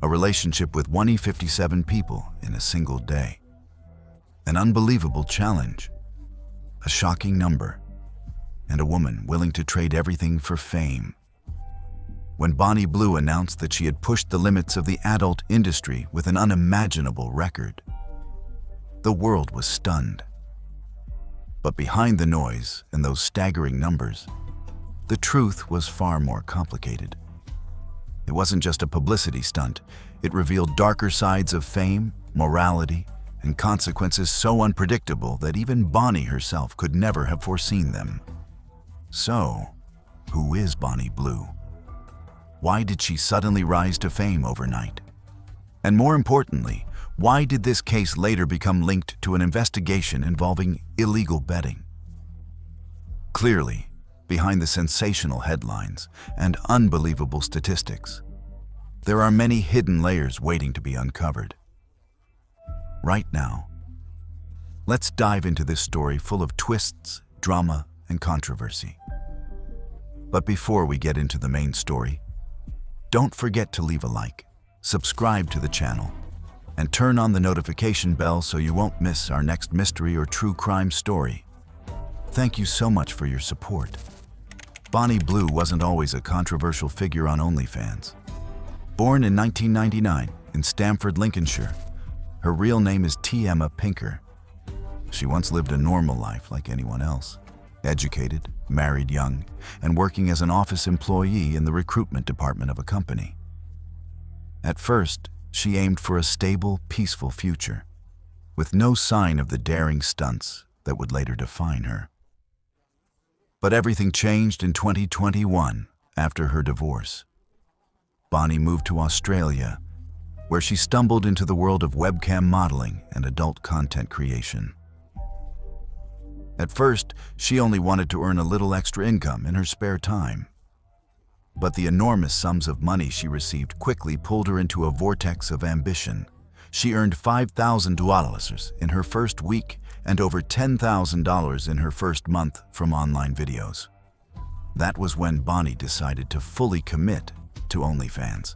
a relationship with 157 people in a single day. An unbelievable challenge, a shocking number, and a woman willing to trade everything for fame. When Bonnie Blue announced that she had pushed the limits of the adult industry with an unimaginable record, the world was stunned. But behind the noise and those staggering numbers, the truth was far more complicated. It wasn't just a publicity stunt. It revealed darker sides of fame, morality, and consequences so unpredictable that even Bonnie herself could never have foreseen them. So, who is Bonnie Blue? Why did she suddenly rise to fame overnight? And more importantly, why did this case later become linked to an investigation involving illegal betting? Clearly, behind the sensational headlines and unbelievable statistics, there are many hidden layers waiting to be uncovered. Right now, let's dive into this story full of twists, drama, and controversy. But before we get into the main story, don't forget to leave a like, subscribe to the channel, and turn on the notification bell so you won't miss our next mystery or true crime story. Thank you so much for your support. Bonnie Blue wasn't always a controversial figure on OnlyFans. Born in 1999 in Stamford, Lincolnshire, her real name is T. Emma Pinker. She once lived a normal life like anyone else, educated, married young, and working as an office employee in the recruitment department of a company. At first, she aimed for a stable, peaceful future, with no sign of the daring stunts that would later define her. But everything changed in 2021 after her divorce. Bonnie moved to Australia, where she stumbled into the world of webcam modeling and adult content creation. At first, she only wanted to earn a little extra income in her spare time. But the enormous sums of money she received quickly pulled her into a vortex of ambition. She earned $5,000 in her first week and over $10,000 in her first month from online videos. That was when Bonnie decided to fully commit to OnlyFans.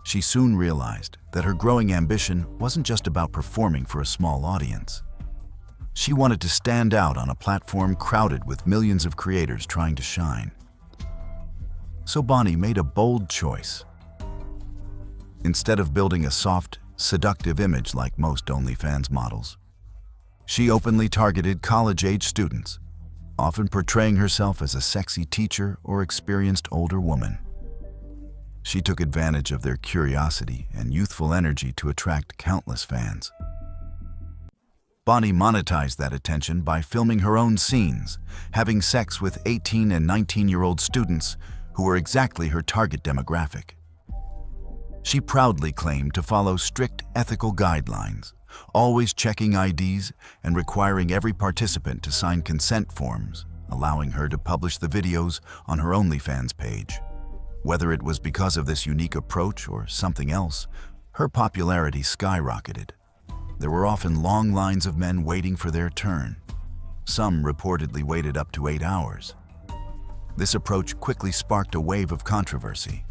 She soon realized that her growing ambition wasn't just about performing for a small audience. She wanted to stand out on a platform crowded with millions of creators trying to shine. So Bonnie made a bold choice. Instead of building a soft, seductive image like most OnlyFans models, she openly targeted college-age students, often portraying herself as a sexy teacher or experienced older woman. She took advantage of their curiosity and youthful energy to attract countless fans. Bonnie monetized that attention by filming her own scenes, having sex with 18 and 19-year-old students who were exactly her target demographic. She proudly claimed to follow strict ethical guidelines, always checking IDs and requiring every participant to sign consent forms, allowing her to publish the videos on her OnlyFans page. Whether it was because of this unique approach or something else, her popularity skyrocketed. There were often long lines of men waiting for their turn. Some reportedly waited up to 8 hours. This approach quickly sparked a wave of controversy.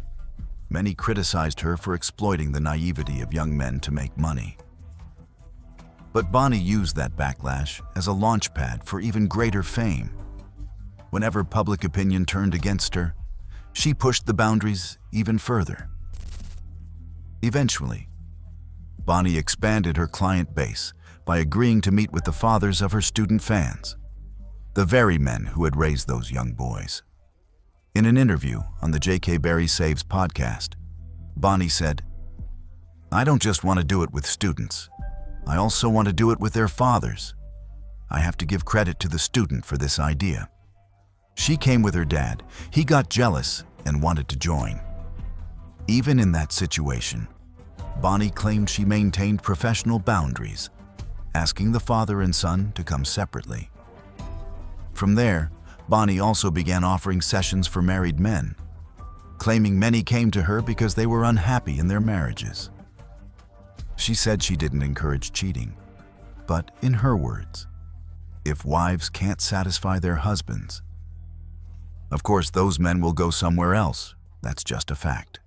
Many criticized her for exploiting the naivety of young men to make money. But Bonnie used that backlash as a launchpad for even greater fame. Whenever public opinion turned against her, she pushed the boundaries even further. Eventually, Bonnie expanded her client base by agreeing to meet with the fathers of her student fans, the very men who had raised those young boys. In an interview on the J.K. Berry Saves podcast, Bonnie said, "I don't just want to do it with students. I also want to do it with their fathers. I have to give credit to the student for this idea. She came with her dad. He got jealous and wanted to join." Even in that situation, Bonnie claimed she maintained professional boundaries, asking the father and son to come separately. From there, Bonnie also began offering sessions for married men, claiming many came to her because they were unhappy in their marriages. She said she didn't encourage cheating, but in her words, if wives can't satisfy their husbands, of course those men will go somewhere else. That's just a fact.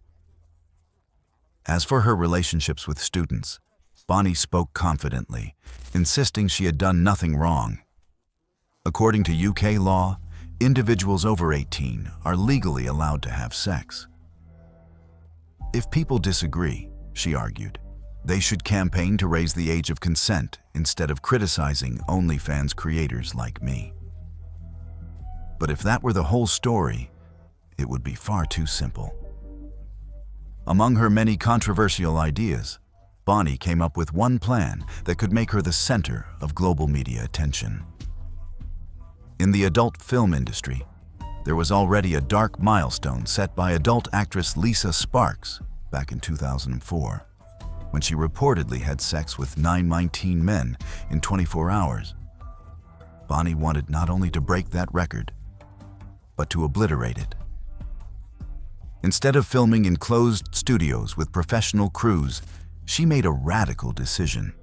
As for her relationships with students, Bonnie spoke confidently, insisting she had done nothing wrong. According to UK law, individuals over 18 are legally allowed to have sex. If people disagree, she argued, they should campaign to raise the age of consent instead of criticizing OnlyFans creators like me. But if that were the whole story, it would be far too simple. Among her many controversial ideas, Bonnie came up with one plan that could make her the center of global media attention. In the adult film industry, there was already a dark milestone set by adult actress Lisa Sparks back in 2004, when she reportedly had sex with 19 men in 24 hours. Bonnie wanted not only to break that record, but to obliterate it. Instead of filming in closed studios with professional crews, she made a radical decision.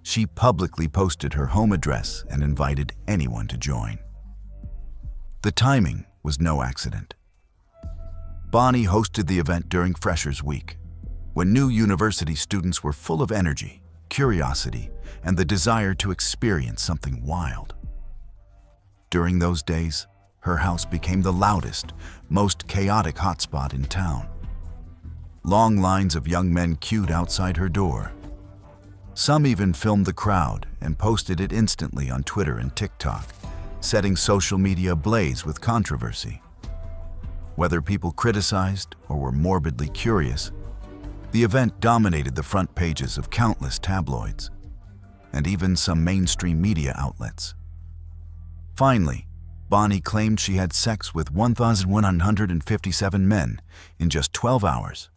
She publicly posted her home address and invited anyone to join. The timing was no accident. Bonnie hosted the event during Freshers Week, when new university students were full of energy, curiosity, and the desire to experience something wild. During those days, her house became the loudest, most chaotic hotspot in town. Long lines of young men queued outside her door. Some even filmed the crowd and posted it instantly on Twitter and TikTok, setting social media ablaze with controversy. Whether people criticized or were morbidly curious, the event dominated the front pages of countless tabloids and even some mainstream media outlets. Finally, Bonnie claimed she had sex with 1,157 men in just 12 hours,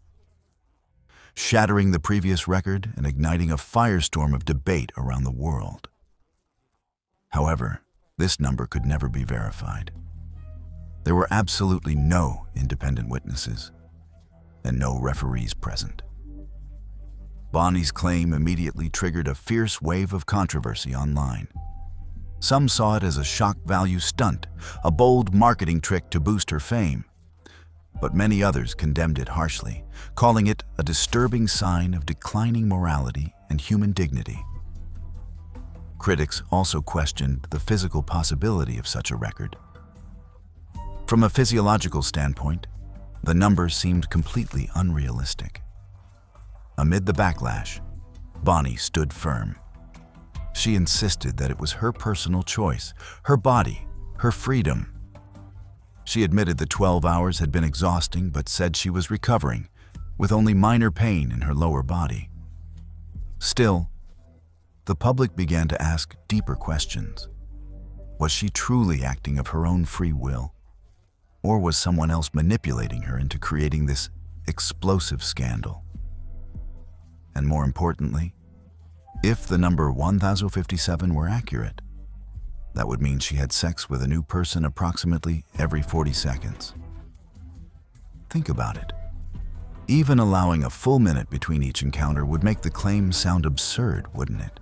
shattering the previous record and igniting a firestorm of debate around the world. However, this number could never be verified. There were absolutely no independent witnesses and no referees present. Bonnie's claim immediately triggered a fierce wave of controversy online. Some saw it as a shock value stunt, a bold marketing trick to boost her fame. But many others condemned it harshly, calling it a disturbing sign of declining morality and human dignity. Critics also questioned the physical possibility of such a record. From a physiological standpoint, the numbers seemed completely unrealistic. Amid the backlash, Bonnie stood firm. She insisted that it was her personal choice, her body, her freedom. She admitted the 12 hours had been exhausting, but said she was recovering, with only minor pain in her lower body. Still, the public began to ask deeper questions. Was she truly acting of her own free will? Or was someone else manipulating her into creating this explosive scandal? And more importantly, if the number 1,057 were accurate, that would mean she had sex with a new person approximately every 40 seconds. Think about it. Even allowing a full minute between each encounter would make the claim sound absurd, wouldn't it?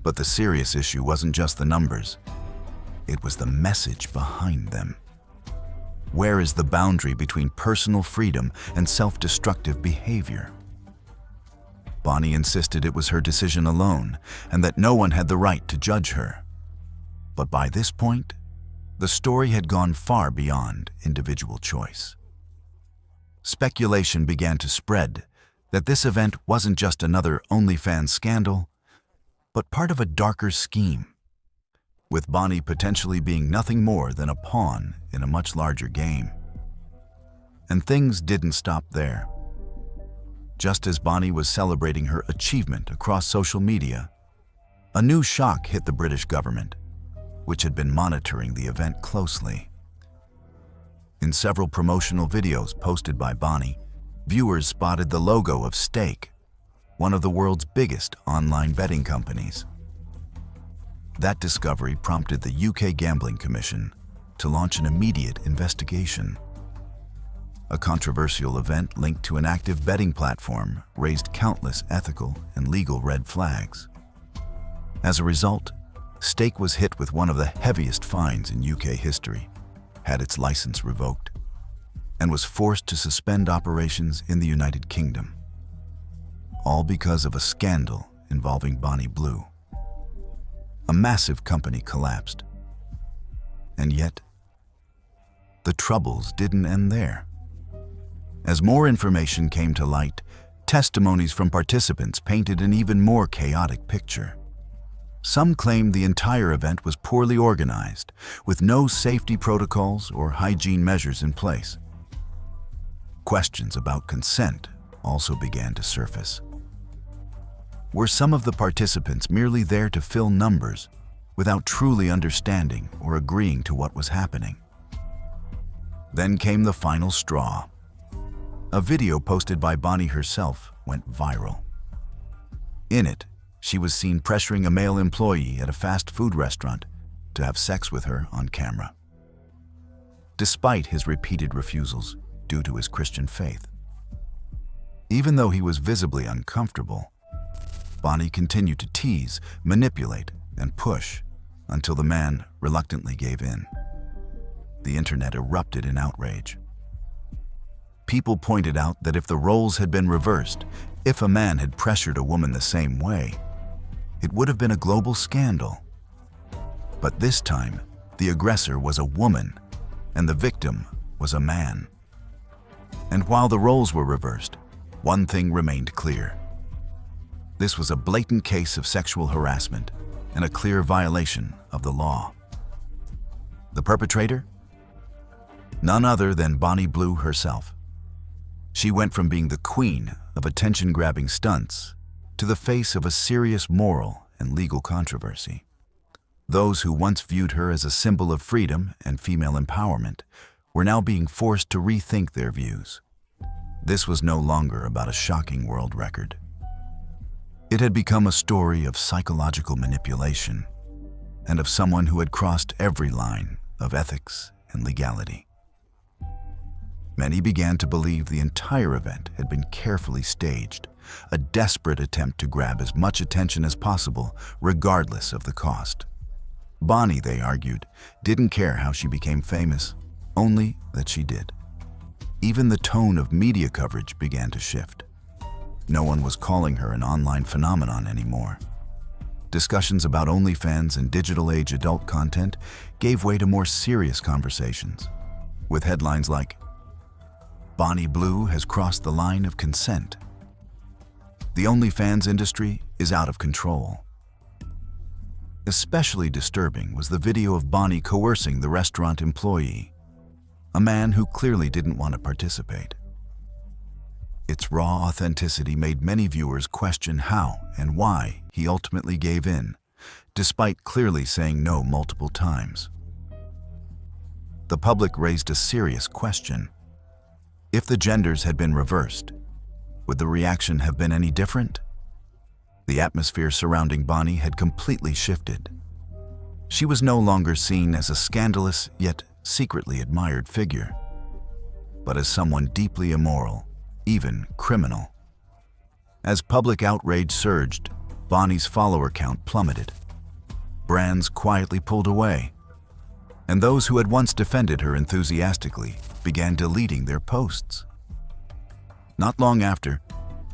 But the serious issue wasn't just the numbers. It was the message behind them. Where is the boundary between personal freedom and self-destructive behavior? Bonnie insisted it was her decision alone and that no one had the right to judge her. But by this point, the story had gone far beyond individual choice. Speculation began to spread that this event wasn't just another OnlyFans scandal, but part of a darker scheme, with Bonnie potentially being nothing more than a pawn in a much larger game. And things didn't stop there. Just as Bonnie was celebrating her achievement across social media, a new shock hit the British government, which had been monitoring the event closely. In several promotional videos posted by Bonnie, viewers spotted the logo of Stake, one of the world's biggest online betting companies. That discovery prompted the UK Gambling Commission to launch an immediate investigation. A controversial event linked to an active betting platform raised countless ethical and legal red flags. As a result, Stake was hit with one of the heaviest fines in UK history, had its license revoked. and was forced to suspend operations in the United Kingdom. All because of a scandal involving Bonnie Blue. A massive company collapsed. And yet, the troubles didn't end there. As more information came to light, testimonies from participants painted an even more chaotic picture. Some claimed the entire event was poorly organized, with no safety protocols or hygiene measures in place. Questions about consent also began to surface. Were some of the participants merely there to fill numbers without truly understanding or agreeing to what was happening? Then came the final straw. A video posted by Bonnie herself went viral. In it, she was seen pressuring a male employee at a fast food restaurant to have sex with her on camera, despite his repeated refusals due to his Christian faith. Even though he was visibly uncomfortable, Bonnie continued to tease, manipulate, and push until the man reluctantly gave in. The internet erupted in outrage. People pointed out that if the roles had been reversed, if a man had pressured a woman the same way, it would have been a global scandal. But this time, the aggressor was a woman, and the victim was a man. And while the roles were reversed, one thing remained clear. This was a blatant case of sexual harassment and a clear violation of the law. The perpetrator? None other than Bonnie Blue herself. She went from being the queen of attention-grabbing stunts to the face of a serious moral and legal controversy. Those who once viewed her as a symbol of freedom and female empowerment were now being forced to rethink their views. This was no longer about a shocking world record. It had become a story of psychological manipulation and of someone who had crossed every line of ethics and legality. Many began to believe the entire event had been carefully staged, a desperate attempt to grab as much attention as possible, regardless of the cost. Bonnie, they argued, didn't care how she became famous, only that she did. Even the tone of media coverage began to shift. No one was calling her an online phenomenon anymore. Discussions about OnlyFans and digital-age adult content gave way to more serious conversations, with headlines like, "Bonnie Blue has crossed the line of consent." "The OnlyFans industry is out of control." Especially disturbing was the video of Bonnie coercing the restaurant employee, a man who clearly didn't want to participate. Its raw authenticity made many viewers question how and why he ultimately gave in, despite clearly saying no multiple times. The public raised a serious question. If the genders had been reversed, would the reaction have been any different? The atmosphere surrounding Bonnie had completely shifted. She was no longer seen as a scandalous yet secretly admired figure, but as someone deeply immoral, even criminal. As public outrage surged, Bonnie's follower count plummeted. Brands quietly pulled away, and those who had once defended her enthusiastically began deleting their posts. Not long after,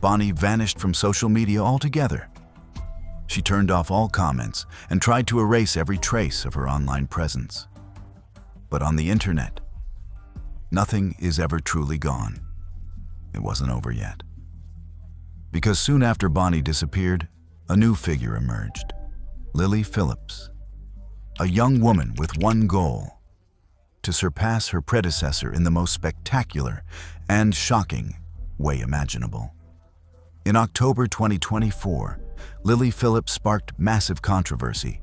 Bonnie vanished from social media altogether. She turned off all comments and tried to erase every trace of her online presence. But on the internet, nothing is ever truly gone. It wasn't over yet. Because soon after Bonnie disappeared, a new figure emerged, Lily Phillips, a young woman with one goal: to surpass her predecessor in the most spectacular and shocking way imaginable. In October 2024, Lily Phillips sparked massive controversy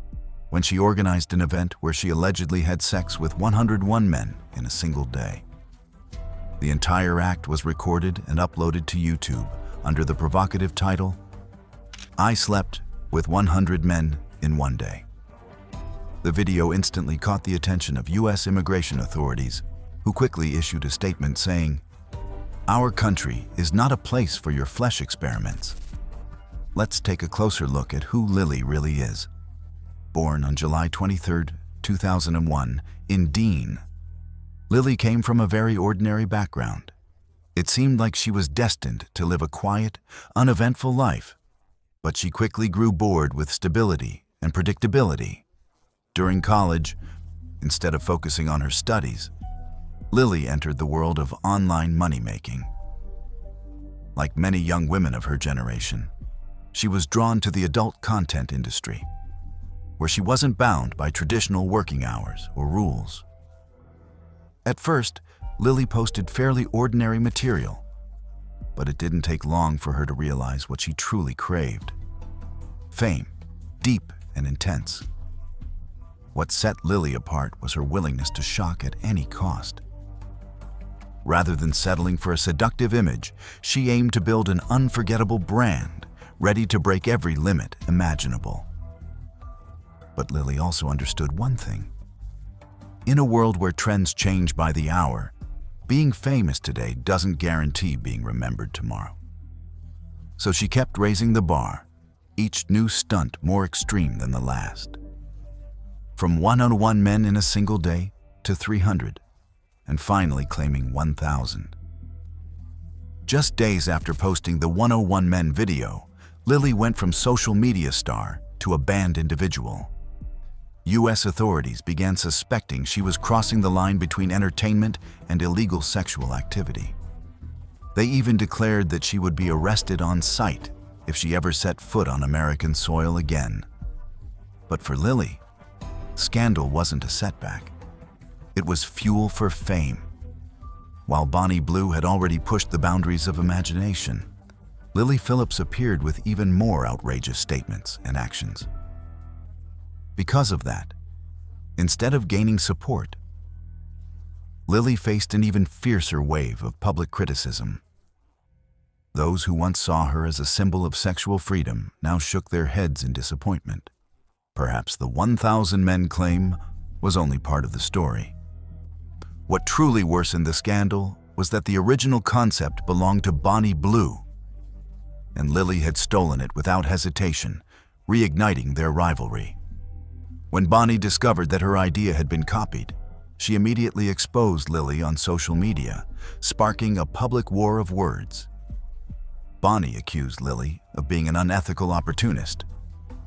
when she organized an event where she allegedly had sex with 101 men in a single day. The entire act was recorded and uploaded to YouTube under the provocative title, "I slept with 100 men in one day." The video instantly caught the attention of U.S. immigration authorities, who quickly issued a statement saying, "Our country is not a place for your flesh experiments." Let's take a closer look at who Lily really is. Born on July 23, 2001, in Dean, Lily came from a very ordinary background. It seemed like she was destined to live a quiet, uneventful life, but she quickly grew bored with stability and predictability. During college, instead of focusing on her studies, Lily entered the world of online money-making. Like many young women of her generation, she was drawn to the adult content industry, where she wasn't bound by traditional working hours or rules. At first, Lily posted fairly ordinary material, but it didn't take long for her to realize what she truly craved. Fame, deep and intense. What set Lily apart was her willingness to shock at any cost. Rather than settling for a seductive image, she aimed to build an unforgettable brand, ready to break every limit imaginable. But Lily also understood one thing. In a world where trends change by the hour, being famous today doesn't guarantee being remembered tomorrow. So she kept raising the bar, each new stunt more extreme than the last. From one-on-one men in a single day to 300, and finally claiming 1,000. Just days after posting the 101 Men video, Lily went from social media star to a banned individual. U.S. authorities began suspecting she was crossing the line between entertainment and illegal sexual activity. They even declared that she would be arrested on sight if she ever set foot on American soil again. But for Lily, scandal wasn't a setback. It was fuel for fame. While Bonnie Blue had already pushed the boundaries of imagination, Lily Phillips appeared with even more outrageous statements and actions. Because of that, instead of gaining support, Lily faced an even fiercer wave of public criticism. Those who once saw her as a symbol of sexual freedom now shook their heads in disappointment. Perhaps the 1,000 men claim was only part of the story. What truly worsened the scandal was that the original concept belonged to Bonnie Blue, and Lily had stolen it without hesitation, reigniting their rivalry. When Bonnie discovered that her idea had been copied, she immediately exposed Lily on social media, sparking a public war of words. Bonnie accused Lily of being an unethical opportunist,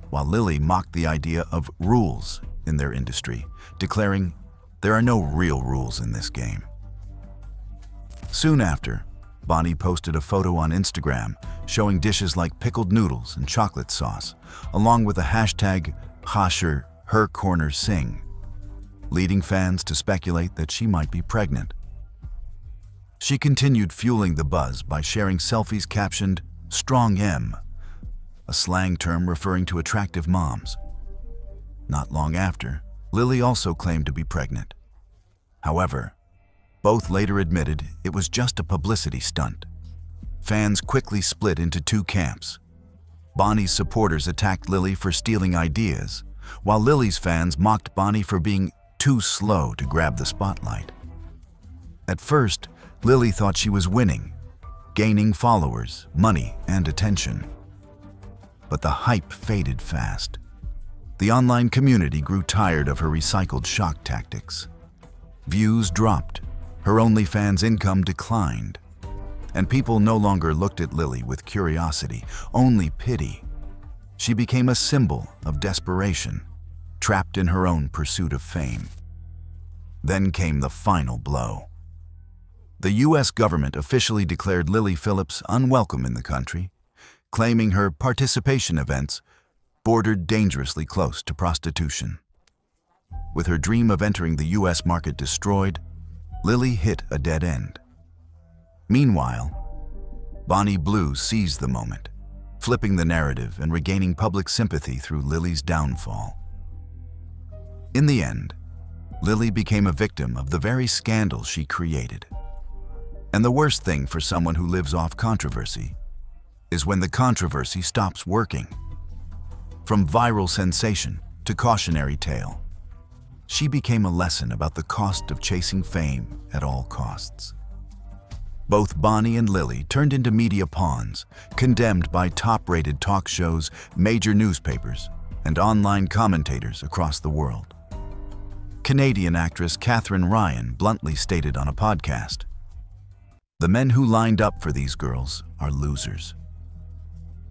while Lily mocked the idea of rules in their industry, declaring, "There are no real rules in this game." Soon after, Bonnie posted a photo on Instagram showing dishes like pickled noodles and chocolate sauce, along with the hashtag #HerCornerSing, leading fans to speculate that she might be pregnant. She continued fueling the buzz by sharing selfies captioned "Strong M," a slang term referring to attractive moms. Not long after, Lily also claimed to be pregnant. However, both later admitted it was just a publicity stunt. Fans quickly split into two camps. Bonnie's supporters attacked Lily for stealing ideas, while Lily's fans mocked Bonnie for being too slow to grab the spotlight. At first, Lily thought she was winning, gaining followers, money, and attention. But the hype faded fast. The online community grew tired of her recycled shock tactics. Views dropped, her OnlyFans income declined, and people no longer looked at Lily with curiosity, only pity. She became a symbol of desperation, trapped in her own pursuit of fame. Then came the final blow. The U.S. government officially declared Lily Phillips unwelcome in the country, claiming her participation events bordered dangerously close to prostitution. With her dream of entering the U.S. market destroyed, Lily hit a dead end. Meanwhile, Bonnie Blue seized the moment, flipping the narrative and regaining public sympathy through Lily's downfall. In the end, Lily became a victim of the very scandal she created. And the worst thing for someone who lives off controversy is when the controversy stops working. From viral sensation to cautionary tale, she became a lesson about the cost of chasing fame at all costs. Both Bonnie and Lily turned into media pawns, condemned by top-rated talk shows, major newspapers, and online commentators across the world. Canadian actress Katherine Ryan bluntly stated on a podcast, "The men who lined up for these girls are losers."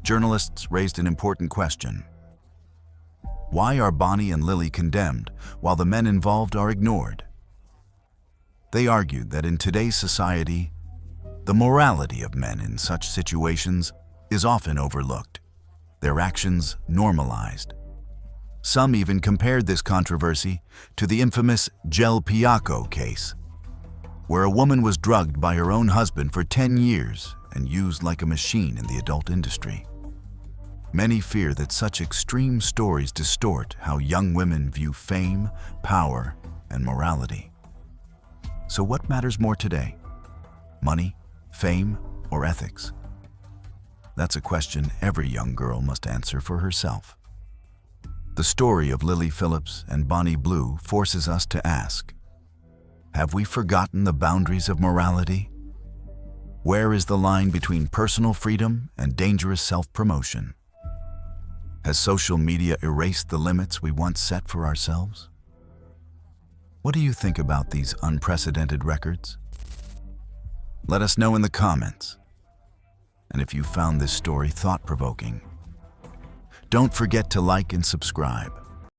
Journalists raised an important question. Why are Bonnie and Lily condemned while the men involved are ignored? They argued that in today's society, the morality of men in such situations is often overlooked, their actions normalized. Some even compared this controversy to the infamous Gel Piaco case, where a woman was drugged by her own husband for 10 years and used like a machine in the adult industry. Many fear that such extreme stories distort how young women view fame, power, and morality. So what matters more today? Money, fame, or ethics? That's a question every young girl must answer for herself. The story of Lily Phillips and Bonnie Blue forces us to ask, have we forgotten the boundaries of morality? Where is the line between personal freedom and dangerous self-promotion? Has social media erased the limits we once set for ourselves? What do you think about these unprecedented records? Let us know in the comments. And if you found this story thought-provoking, don't forget to like and subscribe.